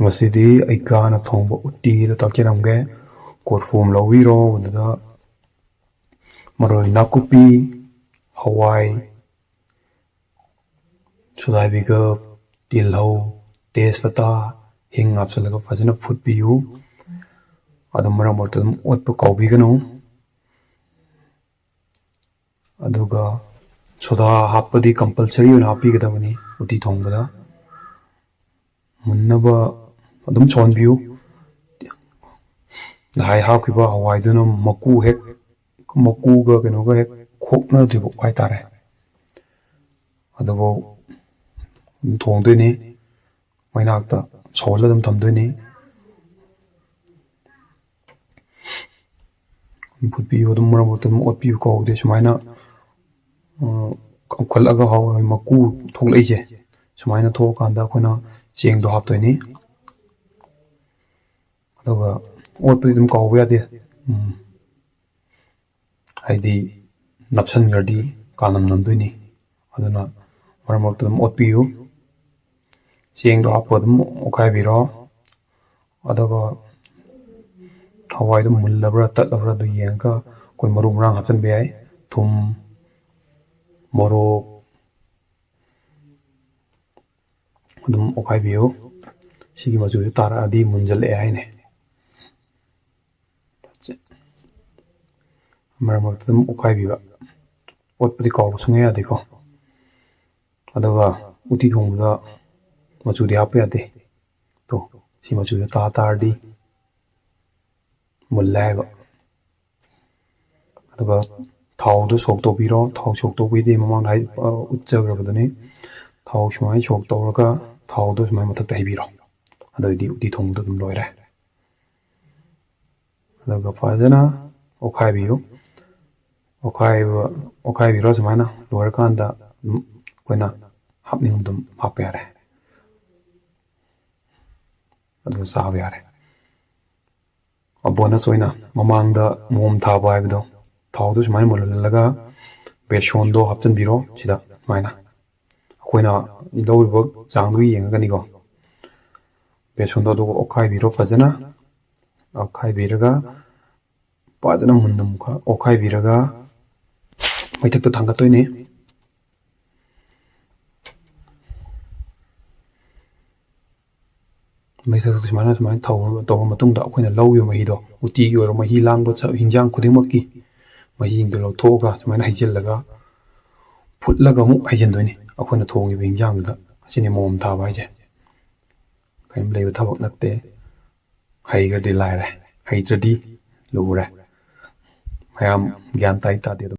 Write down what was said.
ꯉꯁꯤꯗꯤ ꯑꯩ ꯀꯥꯅ ꯊꯣꯡꯕ ꯎꯇꯤꯗ ꯇꯥꯛꯆꯔꯝꯒꯦ꯫ ꯀꯣꯔꯐꯨ ꯑꯃ ꯂꯧꯕꯤꯔꯣ, ꯑꯗꯨꯗ ꯃꯔꯣꯏ ꯅꯥꯀꯨꯞꯄꯤ, ꯍꯋꯥꯏ, ꯁꯨꯗꯥꯏꯕꯤꯒꯞ, ꯇꯤꯜꯍꯧ, ꯇꯦꯖꯄꯇꯥ, ꯍꯤꯡ ꯍꯥꯞꯆꯤꯜꯂꯒ ꯐꯖꯅ ꯐꯨꯠꯄꯤꯌꯨ꯫ ꯑꯗꯨꯝ ꯃꯔꯛ ꯃꯔꯛꯇ ꯑꯗꯨꯝ ꯑꯣꯠꯄ ꯀꯥꯎꯕꯤꯒꯅꯨ꯫ ꯑꯗꯨꯒ ꯁꯣꯗꯥ ꯍꯥꯞꯄꯗꯤ ꯀꯝꯄꯜꯁꯔꯤ ꯑꯣꯏꯅ ꯍꯥꯞꯄꯤꯒꯗꯕꯅꯤ ꯎꯇꯤ ꯊꯣꯡꯕꯗ꯫ ꯃꯨꯟꯅꯕ ꯑꯗꯨꯝ ꯁꯧꯍꯟꯕꯤꯌꯨ꯫ ꯉꯁꯥꯏ ꯍꯥꯞꯈꯤꯕ ꯍꯋꯥꯏꯗꯨꯅ ꯃꯀꯨꯒ ꯀꯩꯅꯣꯒ ꯍꯦꯛ ꯈꯣꯛꯅꯗ꯭ꯔꯤꯕ ꯍꯥꯏꯇꯥꯔꯦ, ꯑꯗꯨꯐꯥꯎ ꯊꯣꯡꯗꯣꯏꯅꯤ꯫ ꯃꯩꯅꯥꯛꯇ ꯁꯧꯍꯜꯂ ꯑꯗꯨꯝ ꯊꯝꯗꯣꯏꯅꯤ꯫ ꯐꯨꯠꯄꯤꯌꯨ, ꯑꯗꯨꯝ ꯃꯔꯛ ꯃꯔꯛꯇ ꯑꯗꯨꯝ ꯑꯣꯠꯄꯤꯌꯨ ꯀꯧꯗꯦ ꯁꯨꯃꯥꯏꯅ ꯀꯥꯝꯈꯠꯂꯒ ꯍꯋꯥꯏ ꯃꯀꯨ ꯊꯣꯛꯂꯛꯏꯁꯦ, ꯁꯨꯃꯥꯏꯅ ꯊꯣꯛꯑꯀꯥꯟꯗ ꯑꯩꯈꯣꯏꯅ ꯆꯦꯡꯗꯣ ꯍꯥꯞꯇꯣꯏꯅꯤ꯫ ꯑꯗꯨꯒ ꯑꯣꯠꯄꯗꯤ ꯑꯗꯨꯝ ꯀꯥꯎꯕ ꯌꯥꯗꯦ, ꯍꯥꯏꯗꯤ ꯅꯞꯁꯟꯈ꯭ꯔꯗꯤ ꯀꯥꯅꯝ ꯅꯝꯗꯣꯏꯅꯤ꯫ ꯑꯗꯨꯅ ꯃꯔꯛ ꯃꯔꯛꯇ ꯑꯗꯨꯝ ꯑꯣꯠꯄꯤꯌꯨ꯫ ꯆꯦꯡꯗꯣ ꯍꯥꯞꯄ ꯑꯗꯨꯝ ꯑꯣꯠꯈꯥꯏꯕꯤꯔꯣ꯫ ꯑꯗꯨꯒ ꯍꯋꯥꯏꯗꯨ ꯃꯨꯜꯂꯕ꯭ꯔꯥ ꯇꯠꯂꯕ꯭ꯔꯥ ꯑꯗꯨ ꯌꯦꯡꯉꯒ ꯑꯩꯈꯣꯏ ꯃꯔꯨ ꯃꯔꯥꯡ ꯍꯥꯞꯆꯤꯟꯕ ꯌꯥꯏ꯫ ꯊꯨꯝ, ꯃꯣꯔꯣꯛ ꯑꯗꯨꯝ ꯑꯣꯠꯈꯥꯏꯕꯤꯌꯨ꯫ ꯁꯤꯒꯤ ꯃꯆꯨꯁꯤ ꯇꯥꯔꯛꯑꯗꯤ ꯃꯨꯟꯖꯜꯂꯛꯑꯦ ꯍꯥꯏꯅꯦ꯫ ꯃꯔꯛ ꯃꯔꯛꯇ ꯑꯗꯨꯝ ꯑꯣꯠꯈꯥꯏꯕꯤꯕ, ꯑꯣꯠꯄꯗꯤ ꯀꯥꯎꯕ ꯁꯨꯡꯌꯥ ꯌꯥꯗꯦꯀꯣ꯫ ꯑꯗꯨꯒ ꯎꯇꯤ ꯊꯣꯡꯕꯗ ꯃꯆꯨꯗꯤ ꯍꯥꯞꯄ ꯌꯥꯗꯦ꯫ ꯁꯤ ꯃꯆꯨꯗ ꯇꯥꯔꯗꯤ ꯃꯨꯜꯂꯦ ꯍꯥꯏꯕ꯫ ꯑꯗꯨꯒ ꯊꯥꯎꯗꯣ ꯁꯣꯛ ꯇꯧꯕꯤꯔꯣ꯫ ꯊꯥꯎ ꯁꯣꯛ ꯇꯧꯕꯩꯗꯤ ꯃꯃꯥꯡꯗ ꯎꯠꯆꯈ꯭ꯔꯕꯗꯨꯅꯤ꯫ ꯊꯥꯎ ꯁꯨꯃꯥꯏꯅ ꯁꯣꯛ ꯇꯧꯔꯒ ꯊꯥꯎꯗꯣ ꯁꯨꯃꯥꯏꯅ ꯃꯊꯛꯇ ꯍꯩꯕꯤꯔꯣ꯫ ꯑꯗꯨꯑꯣꯏꯗꯤ ꯎꯇꯤ ꯊꯣꯡꯕꯗꯣ ꯑꯗꯨꯝ ꯂꯣꯏꯔꯦ꯫ ꯑꯗꯨꯒ ꯐꯖꯅ ꯑꯣꯠꯈꯥꯏꯕꯤꯌꯨ꯫ ꯑꯣꯠꯈꯥꯏꯕꯤꯔꯣ ꯁꯨꯃꯥꯏꯅ ꯂꯣꯏꯔꯀꯥꯟꯗ ꯑꯗꯨꯝ ꯑꯩꯈꯣꯏꯅ ꯍꯥꯞꯅꯤꯡꯕ ꯑꯗꯨꯝ ꯍꯥꯞꯄ ꯌꯥꯔꯦ, ꯑꯗꯨꯒ ꯆꯥꯕ ꯌꯥꯔꯦ꯫ ꯕꯣꯅꯁ ꯑꯣꯏꯅ ꯃꯃꯥꯡꯗ ꯃꯣꯝ ꯊꯥꯕ ꯍꯥꯏꯕꯗꯣ, ꯊꯥꯎꯗꯣ ꯁꯨꯃꯥꯏꯅ ꯃꯨꯜꯍꯜꯂꯒ ꯕꯦꯁꯣꯟꯗꯣ ꯍꯥꯞꯆꯤꯟꯕꯤꯔꯣ ꯁꯤꯗ ꯁꯨꯃꯥꯏꯅ꯫ ꯑꯩꯈꯣꯏꯅ ꯂꯧꯔꯤꯕ ꯆꯥꯡꯗꯨ ꯌꯦꯡꯉꯒꯅꯤꯀꯣ꯫ ꯕꯦꯁꯣꯟꯗꯣ ꯑꯗꯨꯒ ꯑꯣꯠꯈꯥꯏꯕꯤꯔꯣ ꯐꯖꯅ꯫ ꯑꯣꯠꯈꯥꯏꯕꯤꯔꯒ ꯐꯖꯅ ꯃꯨꯟꯅ ꯑꯣꯠꯈꯥꯏꯕꯤꯔꯒ ꯃꯩꯊꯛꯇ ꯊꯥꯡꯒꯠꯇꯣꯏꯅꯤ꯫ ꯃꯩꯊꯛꯇ ꯁꯨꯃꯥꯏꯅ ꯇꯧꯔꯕ ꯃꯇꯨꯡꯗ ꯑꯩꯈꯣꯏꯅ ꯂꯧꯔꯤꯕ ꯃꯍꯤꯗꯣ, ꯎꯇꯤꯒꯤ ꯑꯣꯏꯔꯣ ꯃꯍꯤ ꯂꯥꯡꯕ ꯍꯤꯟꯖꯥꯡ ꯈꯨꯗꯤꯡꯃꯛꯀꯤ ꯃꯍꯤꯁꯤꯡꯗꯣ ꯂꯧꯊꯣꯛꯑꯒ ꯁꯨꯃꯥꯏꯅ ꯍꯩꯖꯤꯜꯂꯒ ꯐꯨꯠꯂꯒ ꯑꯃꯨꯛ ꯍꯩꯖꯤꯟꯗꯣꯏꯅꯤ ꯑꯩꯈꯣꯏꯅ ꯊꯣꯡꯉꯤꯕ ꯍꯤꯟꯖꯥꯡꯗꯨꯗ꯫ ꯑꯁꯤꯅꯤ ꯃꯣꯝ ꯊꯥꯕ ꯍꯥꯏꯁꯦ꯫ ꯀꯔꯤꯝ ꯂꯩꯕ ꯊꯕꯛ ꯅꯠꯇꯦ꯫ ꯍꯩꯈ꯭ꯔꯗꯤ ꯂꯥꯏꯔꯦ, ꯍꯩꯇ꯭ꯔꯗꯤ ꯂꯨꯔꯦ꯫ ꯃꯌꯥꯝ ꯒ꯭ꯌꯥꯟ ꯇꯥꯏ ꯇꯥꯗꯦ ꯑꯗꯨꯝ